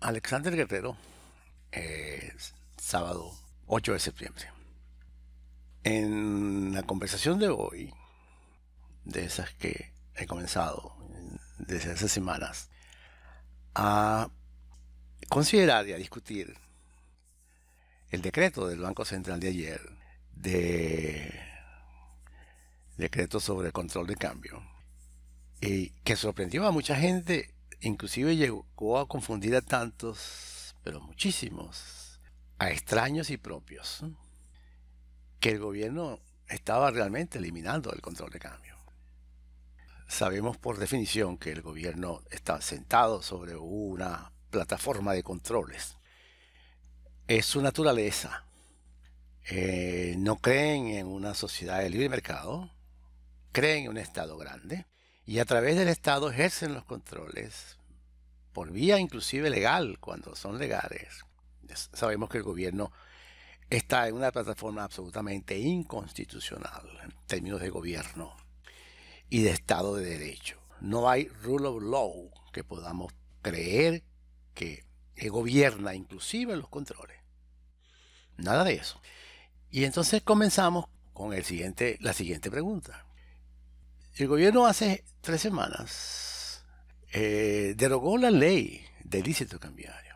Alexander Guerrero, sábado 8 de septiembre. En la conversación de hoy, de esas que he comenzado desde hace semanas, a considerar y a discutir el decreto del Banco Central de ayer, de decreto sobre el control de cambio, y que sorprendió a mucha gente, inclusive llegó a confundir a tantos, pero muchísimos, a extraños y propios, que el gobierno estaba realmente eliminando el control de cambio. Sabemos por definición que el gobierno está sentado sobre una plataforma de controles. Es su naturaleza. No creen en una sociedad de libre mercado, creen en un Estado grande y a través del Estado ejercen los controles por vía inclusive legal, cuando son legales. Sabemos que el gobierno está en una plataforma absolutamente inconstitucional en términos de gobierno y de Estado de Derecho. No hay rule of law que podamos creer que gobierna inclusive los controles. Nada de eso. Y entonces comenzamos con la siguiente pregunta. El gobierno hace 3 semanas derogó la ley de ilícito cambiario.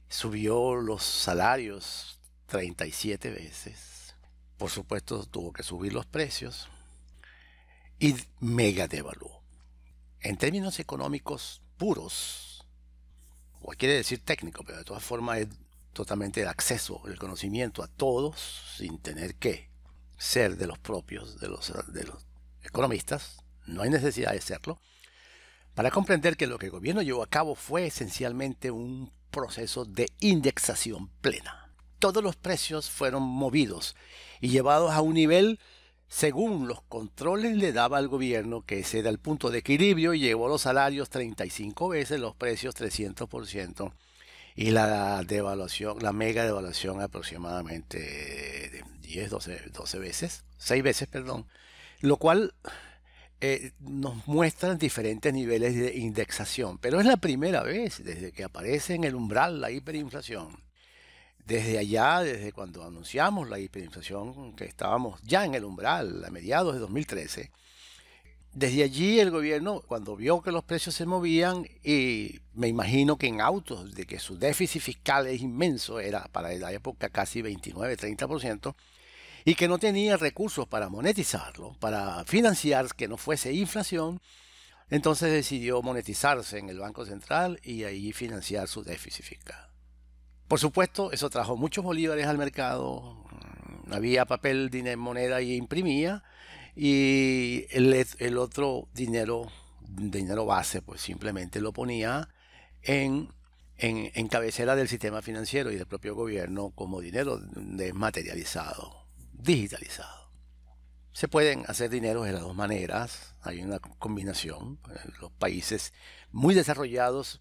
Subió los salarios 37 veces. Por supuesto, tuvo que subir los precios y mega devaluó. En términos económicos puros, o quiere decir técnico, pero de todas formas es totalmente el acceso, el conocimiento a todos, sin tener que ser de los propios, de los economistas, no hay necesidad de serlo, para comprender que lo que el gobierno llevó a cabo fue esencialmente un proceso de indexación plena. Todos los precios fueron movidos y llevados a un nivel según los controles le daba al gobierno, que ese era el punto de equilibrio, y llevó los salarios 35 veces, los precios 300%, y la devaluación, la mega devaluación aproximadamente de 10, 12 veces, 6 veces, perdón, lo cual nos muestra diferentes niveles de indexación, pero es la primera vez desde que aparece en el umbral la hiperinflación. Desde allá, desde cuando anunciamos la hiperinflación, que estábamos ya en el umbral a mediados de 2013, desde allí el gobierno, cuando vio que los precios se movían, y me imagino que en autos de que su déficit fiscal es inmenso, era para la época casi 29-30%, y que no tenía recursos para monetizarlo, para financiar que no fuese inflación, entonces decidió monetizarse en el Banco Central y ahí financiar su déficit fiscal. Por supuesto, eso trajo muchos bolívares al mercado, había papel, dinero, moneda y imprimía, y el otro dinero base, pues simplemente lo ponía en cabecera del sistema financiero y del propio gobierno como dinero desmaterializado, digitalizado. Se pueden hacer dinero de las dos maneras, hay una combinación. Los países muy desarrollados,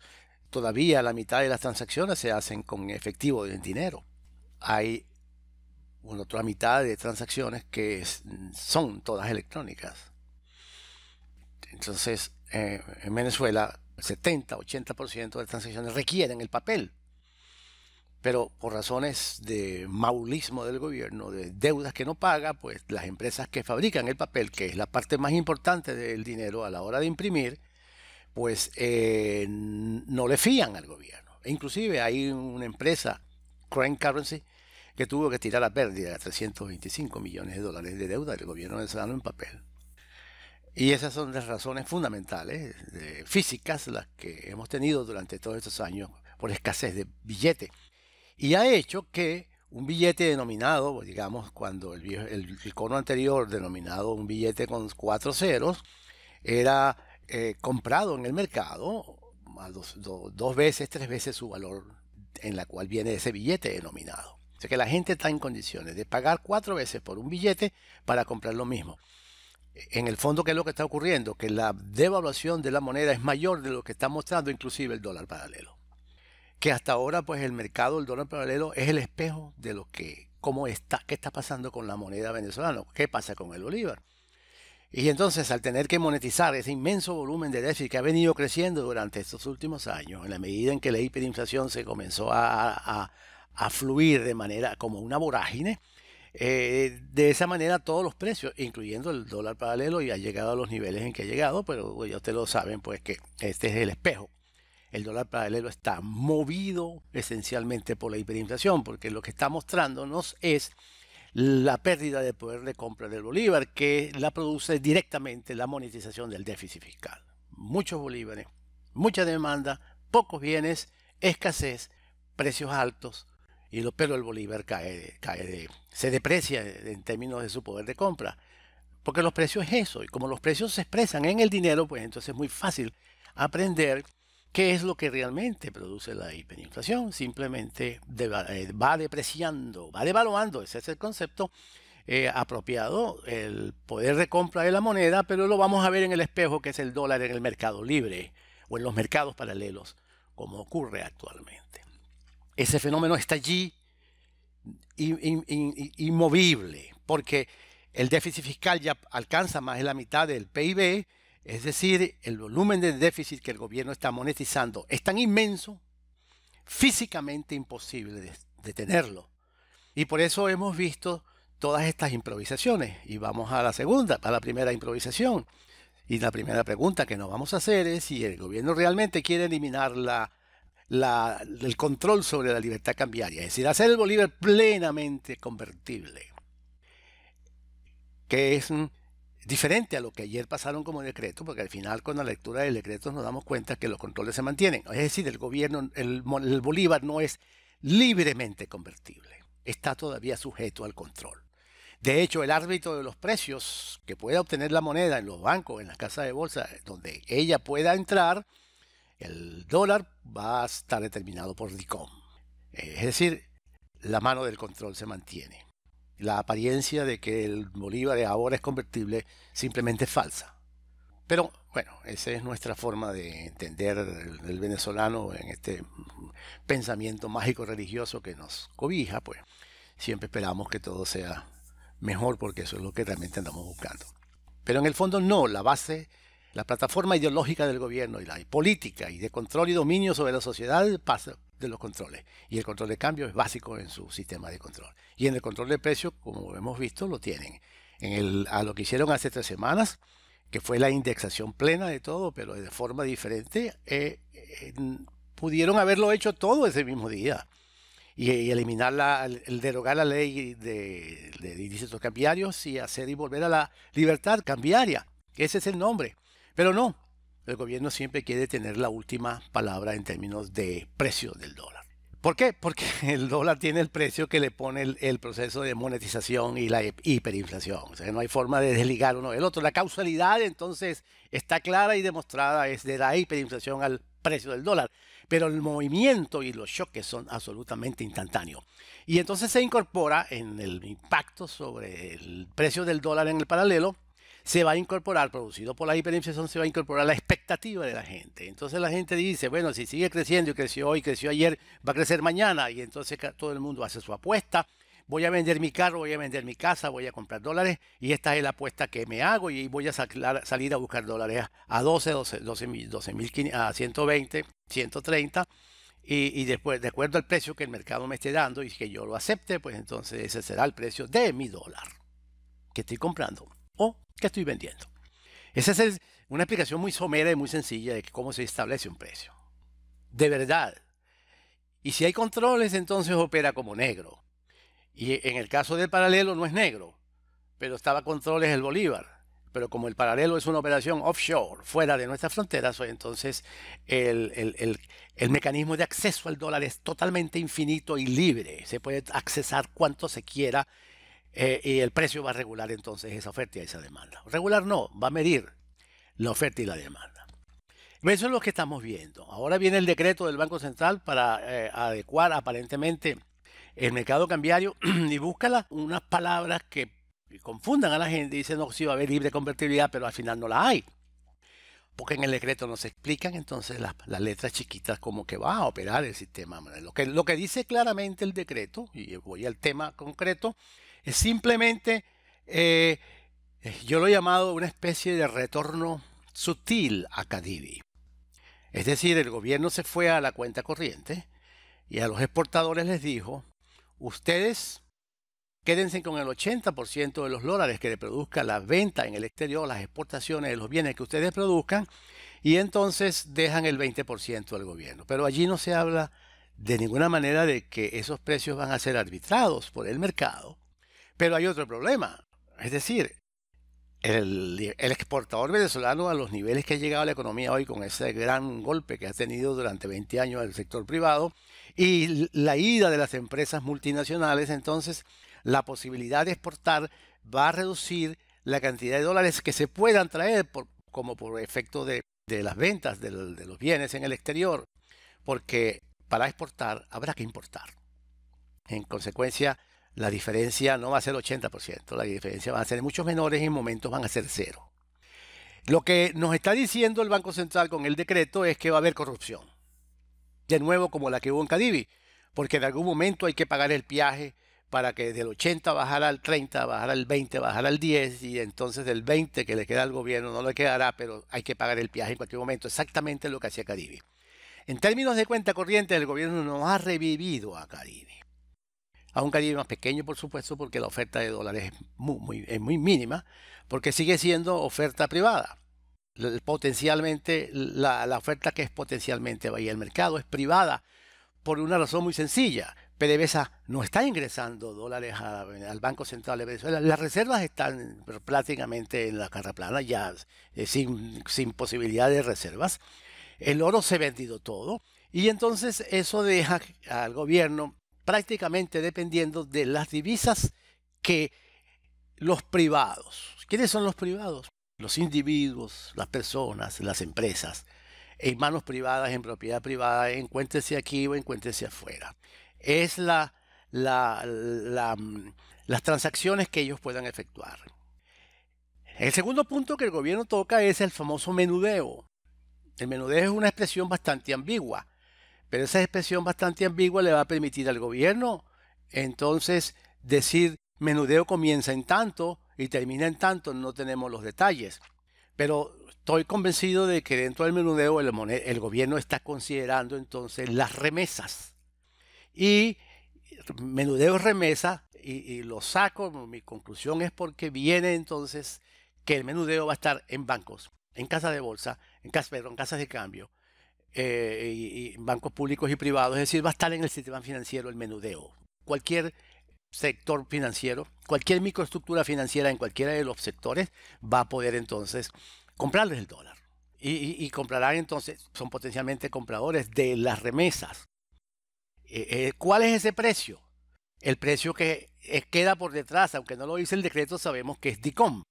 todavía la mitad de las transacciones se hacen con efectivo en dinero. Hay una otra mitad de transacciones que son todas electrónicas. Entonces, en Venezuela, el 70-80% de transacciones requieren el papel. Pero por razones de maulismo del gobierno, de deudas que no paga, pues las empresas que fabrican el papel, que es la parte más importante del dinero a la hora de imprimir, pues no le fían al gobierno. E inclusive hay una empresa, Crane Currency, que tuvo que tirar a pérdida de 325 millones de dólares de deuda del gobierno venezolano en papel. Y esas son las razones fundamentales, físicas, las que hemos tenido durante todos estos años por escasez de billete. Y ha hecho que un billete denominado, digamos, cuando el cono anterior denominado un billete con 4 ceros, era comprado en el mercado a dos veces, 3 veces su valor en la cual viene ese billete denominado. O sea que la gente está en condiciones de pagar 4 veces por un billete para comprar lo mismo. En el fondo, ¿qué es lo que está ocurriendo? Que la devaluación de la moneda es mayor de lo que está mostrando inclusive el dólar paralelo. Que hasta ahora, pues el mercado del dólar paralelo es el espejo de lo que, cómo está, qué está pasando con la moneda venezolana, qué pasa con el bolívar. Y entonces, al tener que monetizar ese inmenso volumen de déficit que ha venido creciendo durante estos últimos años, en la medida en que la hiperinflación se comenzó a fluir de manera como una vorágine, de esa manera todos los precios, incluyendo el dólar paralelo, ya ha llegado a los niveles en que ha llegado, pero ya ustedes lo saben, pues que este es el espejo. El dólar paralelo está movido esencialmente por la hiperinflación, porque lo que está mostrándonos es la pérdida de poder de compra del bolívar, que la produce directamente la monetización del déficit fiscal. Muchos bolívares, mucha demanda, pocos bienes, escasez, precios altos, pero el bolívar se deprecia en términos de su poder de compra. Porque los precios es eso, y como los precios se expresan en el dinero, pues entonces es muy fácil aprender qué es lo que realmente produce la hiperinflación. Simplemente va depreciando, va devaluando, ese es el concepto apropiado, el poder de compra de la moneda, pero lo vamos a ver en el espejo que es el dólar en el mercado libre o en los mercados paralelos, como ocurre actualmente. Ese fenómeno está allí inmovible, porque el déficit fiscal ya alcanza más de la mitad del PIB, es decir, el volumen de déficit que el gobierno está monetizando es tan inmenso, físicamente imposible detenerlo. Y por eso hemos visto todas estas improvisaciones. Y vamos a la primera improvisación. Y la primera pregunta que nos vamos a hacer es si el gobierno realmente quiere eliminar el control sobre la libertad cambiaria, es decir, hacer el bolívar plenamente convertible, que es diferente a lo que ayer pasaron como decreto, porque al final con la lectura del decreto nos damos cuenta que los controles se mantienen. Es decir, el gobierno, el bolívar no es libremente convertible, está todavía sujeto al control. De hecho, el árbitro de los precios que pueda obtener la moneda en los bancos, en las casas de bolsa, donde ella pueda entrar, el dólar va a estar determinado por DICOM. Es decir, la mano del control se mantiene. La apariencia de que el bolívar de ahora es convertible simplemente es falsa. Pero bueno, esa es nuestra forma de entender el venezolano en este pensamiento mágico religioso que nos cobija, pues siempre esperamos que todo sea mejor porque eso es lo que realmente andamos buscando. Pero en el fondo no, la base, la plataforma ideológica del gobierno y la política y de control y dominio sobre la sociedad pasa de los controles. Y el control de cambio es básico en su sistema de control. Y en el control de precios, como hemos visto, lo tienen. A lo que hicieron hace 3 semanas, que fue la indexación plena de todo, pero de forma diferente, pudieron haberlo hecho todo ese mismo día. Y eliminar el derogar la ley de índices cambiarios y hacer y volver a la libertad cambiaria. Ese es el nombre. Pero no, el gobierno siempre quiere tener la última palabra en términos de precio del dólar. ¿Por qué? Porque el dólar tiene el precio que le pone el proceso de monetización y la hiperinflación. O sea, no hay forma de desligar uno del otro. La causalidad entonces está clara y demostrada, es de la hiperinflación al precio del dólar. Pero el movimiento y los choques son absolutamente instantáneos. Y entonces se incorpora en el impacto sobre el precio del dólar en el paralelo, se va a incorporar, producido por la hiperinflación, se va a incorporar la expectativa de la gente. Entonces la gente dice, bueno, si sigue creciendo y creció hoy, creció ayer, va a crecer mañana. Y entonces todo el mundo hace su apuesta. Voy a vender mi carro, voy a vender mi casa, voy a comprar dólares y esta es la apuesta que me hago y voy a salir a buscar dólares a 12.000, a 120, 130 y después, de acuerdo al precio que el mercado me esté dando y que yo lo acepte, pues entonces ese será el precio de mi dólar que estoy comprando o que estoy vendiendo. Esa es una explicación muy somera y muy sencilla de cómo se establece un precio. De verdad. Y si hay controles, entonces opera como negro. Y en el caso del paralelo no es negro, pero estaba controles el bolívar. Pero como el paralelo es una operación offshore, fuera de nuestras fronteras, entonces el mecanismo de acceso al dólar es totalmente infinito y libre. Se puede accesar cuanto se quiera y el precio va a regular entonces esa oferta y esa demanda. Regular no, va a medir la oferta y la demanda. Eso es lo que estamos viendo. Ahora viene el decreto del Banco Central para adecuar aparentemente el mercado cambiario y busca unas palabras que confundan a la gente. Dicen, no, sí va a haber libre convertibilidad, pero al final no la hay. Porque en el decreto no se explican entonces las letras chiquitas cómo que va a operar el sistema. Lo que dice claramente el decreto, y voy al tema concreto, es simplemente Yo lo he llamado una especie de retorno sutil a Cadivi. Es decir, el gobierno se fue a la cuenta corriente y a los exportadores les dijo, ustedes quédense con el 80% de los dólares que le produzca la venta en el exterior, las exportaciones de los bienes que ustedes produzcan, y entonces dejan el 20% al gobierno. Pero allí no se habla de ninguna manera de que esos precios van a ser arbitrados por el mercado. Pero hay otro problema. Es decir, el exportador venezolano a los niveles que ha llegado la economía hoy con ese gran golpe que ha tenido durante 20 años el sector privado y la ida de las empresas multinacionales, entonces la posibilidad de exportar va a reducir la cantidad de dólares que se puedan traer como por efecto de las ventas de los bienes en el exterior, porque para exportar habrá que importar. En consecuencia, la diferencia no va a ser 80%, la diferencia va a ser mucho menores y en momentos van a ser cero. Lo que nos está diciendo el Banco Central con el decreto es que va a haber corrupción. De nuevo como la que hubo en Cadivi, porque en algún momento hay que pagar el peaje para que del 80 bajara al 30, bajara al 20, bajara al 10 y entonces del 20 que le queda al gobierno no le quedará, pero hay que pagar el peaje en cualquier momento, exactamente lo que hacía Cadivi. En términos de cuenta corriente, el gobierno no ha revivido a Cadivi. A un Caribe más pequeño, por supuesto, porque la oferta de dólares es muy mínima, porque sigue siendo oferta privada. Potencialmente, la oferta que es potencialmente vaya al mercado es privada por una razón muy sencilla. PDVSA no está ingresando dólares al Banco Central de Venezuela. Las reservas están prácticamente en la carra plana, ya sin posibilidad de reservas. El oro se ha vendido todo y entonces eso deja al gobierno prácticamente dependiendo de las divisas que los privados. ¿Quiénes son los privados? Los individuos, las personas, las empresas, en manos privadas, en propiedad privada, encuéntrese aquí o encuéntrese afuera. Es las transacciones que ellos puedan efectuar. El segundo punto que el gobierno toca es el famoso menudeo. El menudeo es una expresión bastante ambigua. Pero esa expresión bastante ambigua le va a permitir al gobierno entonces decir menudeo comienza en tanto y termina en tanto, no tenemos los detalles. Pero estoy convencido de que dentro del menudeo el gobierno está considerando entonces las remesas. Y menudeo remesa, y lo saco, mi conclusión es porque viene entonces que el menudeo va a estar en bancos, en casas de bolsa, en casas de cambio, y bancos públicos y privados, es decir, va a estar en el sistema financiero el menudeo. Cualquier sector financiero, cualquier microestructura financiera en cualquiera de los sectores va a poder entonces comprarles el dólar. Y comprarán entonces, son potencialmente compradores de las remesas. ¿Cuál es ese precio? El precio que queda por detrás, aunque no lo dice el decreto, sabemos que es DICOM.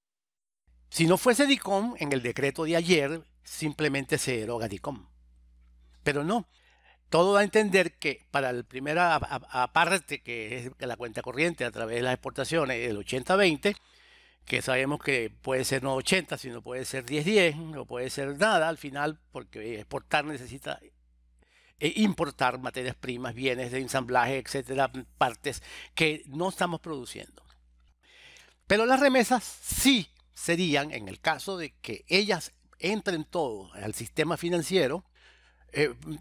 Si no fuese DICOM, en el decreto de ayer simplemente se deroga DICOM. Pero no, todo da a entender que para la primera aparte, que es la cuenta corriente a través de las exportaciones, el 80-20, que sabemos que puede ser no 80, sino puede ser 10-10, o puede ser nada al final, porque exportar necesita importar materias primas, bienes de ensamblaje, etcétera, partes que no estamos produciendo. Pero las remesas sí serían, en el caso de que ellas entren todo al sistema financiero,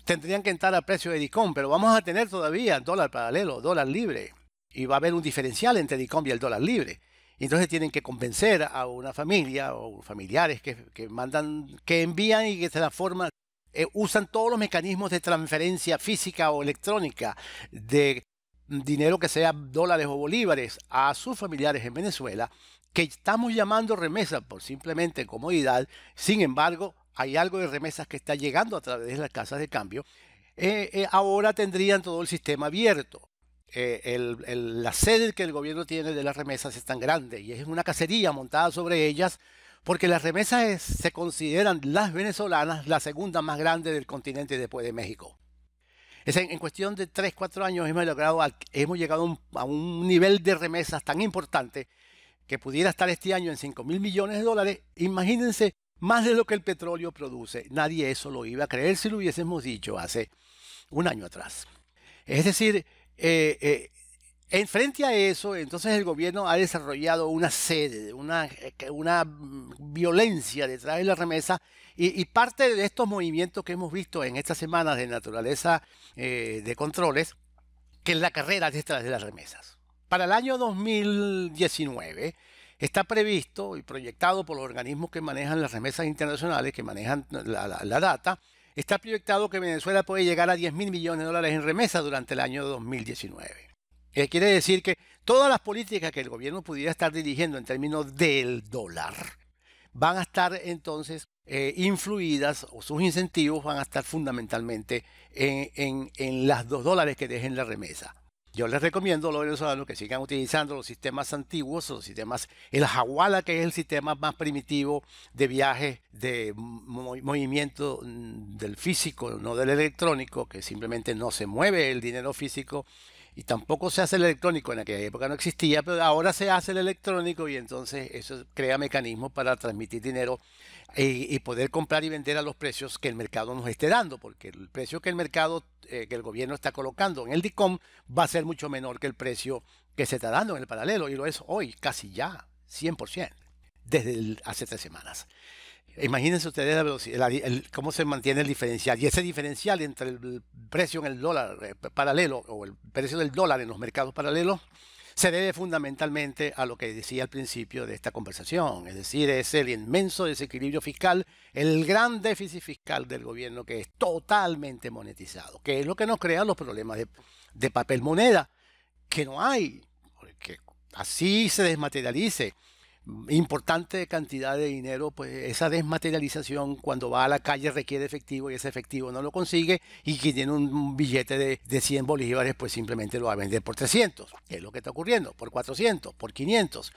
tendrían que entrar a precio de DICOM, pero vamos a tener todavía dólar paralelo, dólar libre, y va a haber un diferencial entre DICOM y el dólar libre. Y entonces tienen que convencer a una familia o familiares que mandan, que envían y que se la forma, usan todos los mecanismos de transferencia física o electrónica de dinero que sea dólares o bolívares a sus familiares en Venezuela, que estamos llamando remesa por simplemente comodidad. Sin embargo, hay algo de remesas que está llegando a través de las casas de cambio. Ahora tendrían todo el sistema abierto. La sede que el gobierno tiene de las remesas es tan grande y es una cacería montada sobre ellas, porque las remesas se consideran las venezolanas la segunda más grande del continente después de México. En cuestión de 3-4 años hemos llegado a un nivel de remesas tan importante que pudiera estar este año en 5.000 millones de dólares. Imagínense, más de lo que el petróleo produce. Nadie eso lo iba a creer si lo hubiésemos dicho hace un año atrás. Es decir, En frente a eso, entonces el gobierno ha desarrollado una sede, una violencia detrás de la remesa y parte de estos movimientos que hemos visto en estas semanas de naturaleza de controles, que es la carrera detrás de las remesas. Para el año 2019 está previsto y proyectado por los organismos que manejan las remesas internacionales, que manejan la data, está proyectado que Venezuela puede llegar a 10.000 millones de dólares en remesas durante el año 2019. Quiere decir que todas las políticas que el gobierno pudiera estar dirigiendo en términos del dólar van a estar entonces influidas, o sus incentivos van a estar fundamentalmente en las $2 que dejen la remesa. Yo les recomiendo a los venezolanos que sigan utilizando los sistemas antiguos, los sistemas, el Hawala, que es el sistema más primitivo de viaje, de movimiento del físico, no del electrónico, que simplemente no se mueve el dinero físico y tampoco se hace el electrónico. En aquella época no existía, pero ahora se hace el electrónico y entonces eso crea mecanismos para transmitir dinero y poder comprar y vender a los precios que el mercado nos esté dando, porque el precio que el mercado, que el gobierno está colocando en el DICOM va a ser mucho menor que el precio que se está dando en el paralelo, y lo es hoy casi ya 100%, desde hace 3 semanas. Imagínense ustedes la velocidad, cómo se mantiene el diferencial. Y ese diferencial entre el precio en el dólar paralelo o el precio del dólar en los mercados paralelos se debe fundamentalmente a lo que decía al principio de esta conversación. Es decir, es el inmenso desequilibrio fiscal, el gran déficit fiscal del gobierno, que es totalmente monetizado, que es lo que nos crea los problemas de papel moneda, que no hay, porque así se desmaterialice importante cantidad de dinero, pues esa desmaterialización cuando va a la calle requiere efectivo y ese efectivo no lo consigue, y quien tiene un billete de 100 bolívares pues simplemente lo va a vender por 300, que es lo que está ocurriendo, por 400, por 500.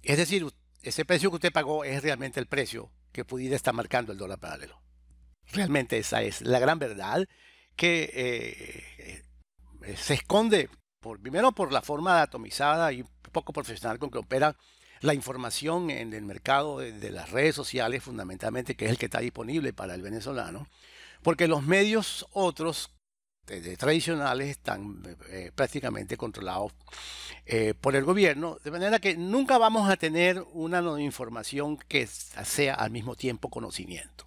Es decir, ese precio que usted pagó es realmente el precio que pudiera estar marcando el dólar paralelo. Realmente esa es la gran verdad que se esconde primero por la forma atomizada y poco profesional con que opera la información en el mercado de las redes sociales, fundamentalmente, que es el que está disponible para el venezolano, porque los medios otros tradicionales están prácticamente controlados por el gobierno, de manera que nunca vamos a tener una información que sea al mismo tiempo conocimiento.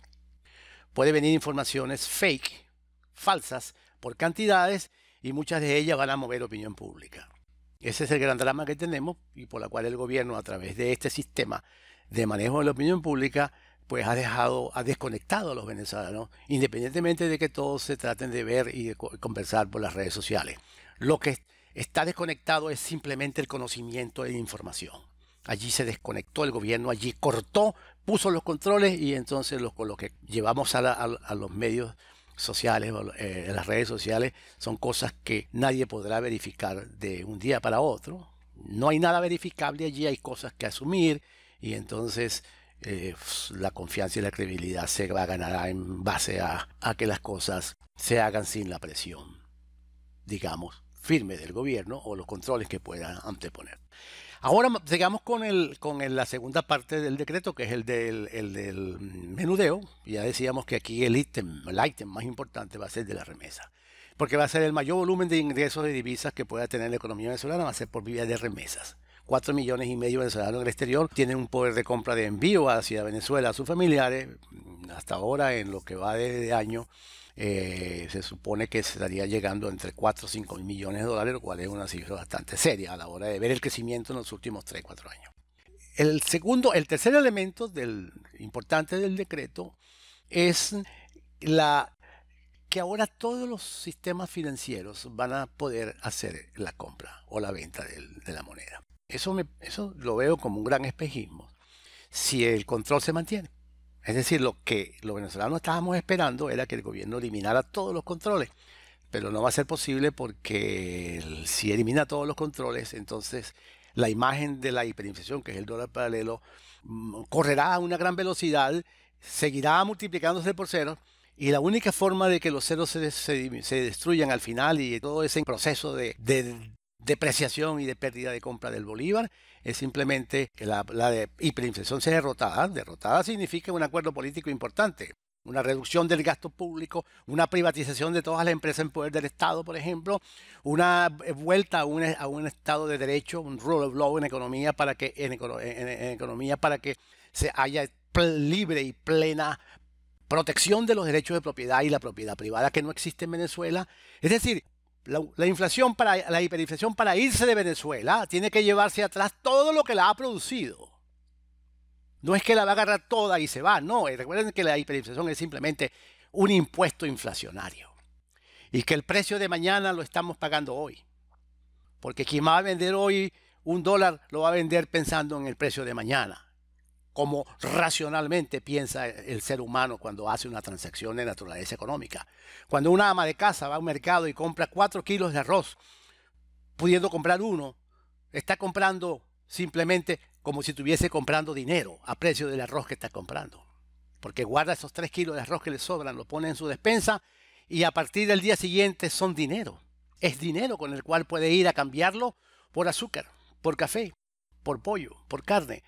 Puede venir informaciones fake, falsas, por cantidades, y muchas de ellas van a mover opinión pública. Ese es el gran drama que tenemos y por la cual el gobierno, a través de este sistema de manejo de la opinión pública, pues ha desconectado a los venezolanos, independientemente de que todos se traten de ver y de conversar por las redes sociales. Lo que está desconectado es simplemente el conocimiento e información. Allí se desconectó el gobierno, allí cortó, puso los controles, y entonces lo que llevamos a los medios sociales, las redes sociales, son cosas que nadie podrá verificar de un día para otro. No hay nada verificable allí, hay cosas que asumir, y entonces la confianza y la credibilidad se va a ganar en base a que las cosas se hagan sin la presión, digamos, firme del gobierno o los controles que puedan anteponer. Ahora sigamos con la segunda parte del decreto, que es el del menudeo. Ya decíamos que aquí el ítem más importante va a ser de la remesa, porque va a ser el mayor volumen de ingresos de divisas que pueda tener la economía venezolana, va a ser por vía de remesas. 4,5 millones de venezolanos en el exterior tienen un poder de compra de envío hacia Venezuela a sus familiares. Hasta ahora, en lo que va de año, se supone que se estaría llegando entre 4 o 5 millones de dólares, lo cual es una cifra bastante seria a la hora de ver el crecimiento en los últimos 3 o 4 años. El tercer elemento importante del decreto es que ahora todos los sistemas financieros van a poder hacer la compra o la venta de la moneda. Eso lo veo como un gran espejismo si el control se mantiene. Es decir, lo que los venezolanos estábamos esperando era que el gobierno eliminara todos los controles, pero no va a ser posible, porque si elimina todos los controles, entonces la imagen de la hiperinflación, que es el dólar paralelo, correrá a una gran velocidad, seguirá multiplicándose por cero, y la única forma de que los ceros se destruyan al final y todo ese proceso de depreciación y de pérdida de compra del bolívar es simplemente que la hiperinflación sea derrotada. Derrotada significa un acuerdo político importante. una reducción del gasto público, una privatización de todas las empresas en poder del Estado, por ejemplo, una vuelta a un Estado de derecho, un rule of law en economía en economía para que se haya libre y plena protección de los derechos de propiedad y la propiedad privada que no existe en Venezuela. Es decir, la hiperinflación para irse de Venezuela tiene que llevarse atrás todo lo que la ha producido. No es que la va a agarrar toda y se va, no. Recuerden que la hiperinflación es simplemente un impuesto inflacionario. Y que el precio de mañana lo estamos pagando hoy. Porque quien va a vender hoy $1 lo va a vender pensando en el precio de mañana. Como racionalmente piensa el ser humano cuando hace una transacción de naturaleza económica. Cuando una ama de casa va a un mercado y compra 4 kilos de arroz, pudiendo comprar uno, está comprando simplemente como si estuviese comprando dinero a precio del arroz que está comprando. Porque guarda esos 3 kilos de arroz que le sobran, lo pone en su despensa y a partir del día siguiente son dinero. Es dinero con el cual puede ir a cambiarlo por azúcar, por café, por pollo, por carne.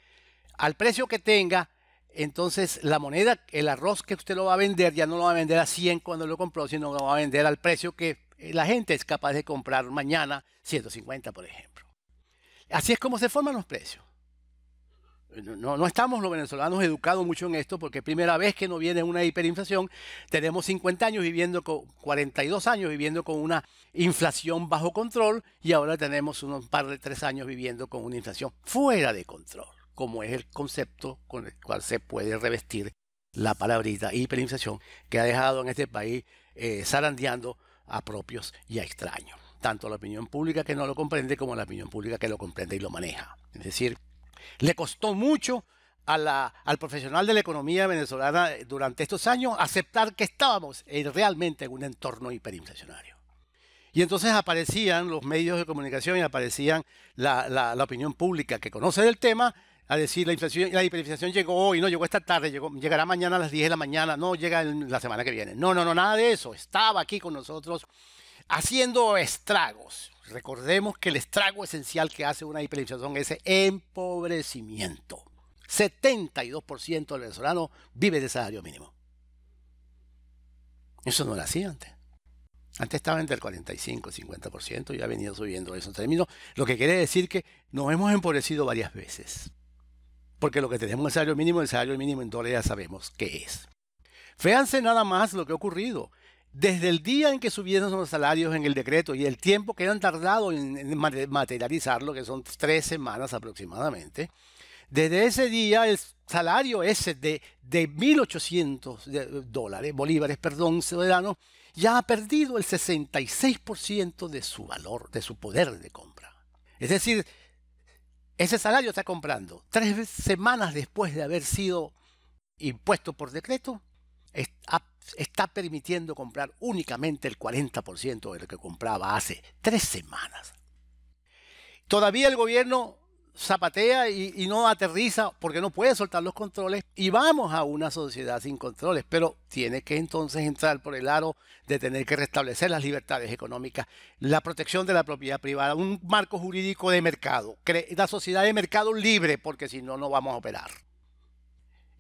Al precio que tenga, entonces la moneda, el arroz que usted lo va a vender, ya no lo va a vender a 100 cuando lo compró, sino lo va a vender al precio que la gente es capaz de comprar mañana, 150 por ejemplo. Así es como se forman los precios. No estamos los venezolanos educados mucho en esto porque primera vez que nos viene una hiperinflación, tenemos 50 años viviendo con 42 años viviendo con una inflación bajo control y ahora tenemos unos par de 3 años viviendo con una inflación fuera de control, como es el concepto con el cual se puede revestir la palabrita hiperinflación que ha dejado en este país zarandeando a propios y a extraños. Tanto la opinión pública que no lo comprende como la opinión pública que lo comprende y lo maneja. Es decir, le costó mucho al profesional de la economía venezolana durante estos años aceptar que estábamos realmente en un entorno hiperinflacionario. Y entonces aparecían los medios de comunicación y aparecían la opinión pública que conoce del tema a decir la hiperinflación llegó hoy, no llegó esta tarde, llegará mañana a las 10 de la mañana, no llega la semana que viene. No, nada de eso. Estaba aquí con nosotros haciendo estragos. Recordemos que el estrago esencial que hace una hiperinflación es ese empobrecimiento. 72% del venezolano vive de salario mínimo. Eso no lo hacía antes. Antes estaba entre el 45 y 50% y ha venido subiendo esos términos. Lo que quiere decir que nos hemos empobrecido varias veces. Porque lo que tenemos es el salario mínimo en dólares ya sabemos qué es. Fíjense nada más lo que ha ocurrido. Desde el día en que subieron los salarios en el decreto y el tiempo que han tardado en materializarlo, que son 3 semanas aproximadamente, desde ese día el salario ese de 1.800 bolívares, ciudadanos, ya ha perdido el 66% de su valor, de su poder de compra. Es decir, ese salario está comprando 3 semanas después de haber sido impuesto por decreto, está permitiendo comprar únicamente el 40% de lo que compraba hace 3 semanas. Todavía el gobierno zapatea y no aterriza porque no puede soltar los controles y vamos a una sociedad sin controles, pero tiene que entonces entrar por el aro de tener que restablecer las libertades económicas, la protección de la propiedad privada, un marco jurídico de mercado, la sociedad de mercado libre, porque si no, no vamos a operar.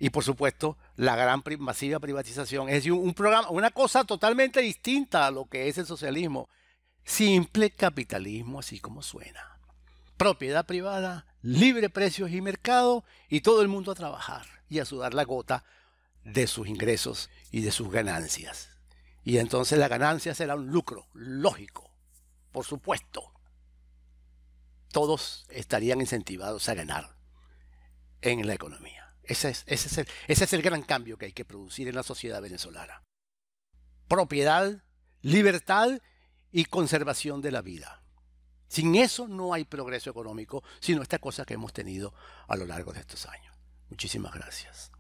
Y por supuesto, la gran masiva privatización. Es decir, un programa, una cosa totalmente distinta a lo que es el socialismo. Simple capitalismo, así como suena. Propiedad privada, libre precios y mercado, y todo el mundo a trabajar y a sudar la gota de sus ingresos y de sus ganancias. Y entonces la ganancia será un lucro, lógico, por supuesto. Todos estarían incentivados a ganar en la economía. Ese es el gran cambio que hay que producir en la sociedad venezolana. Propiedad, libertad y conservación de la vida. Sin eso no hay progreso económico, sino esta cosa que hemos tenido a lo largo de estos años. Muchísimas gracias.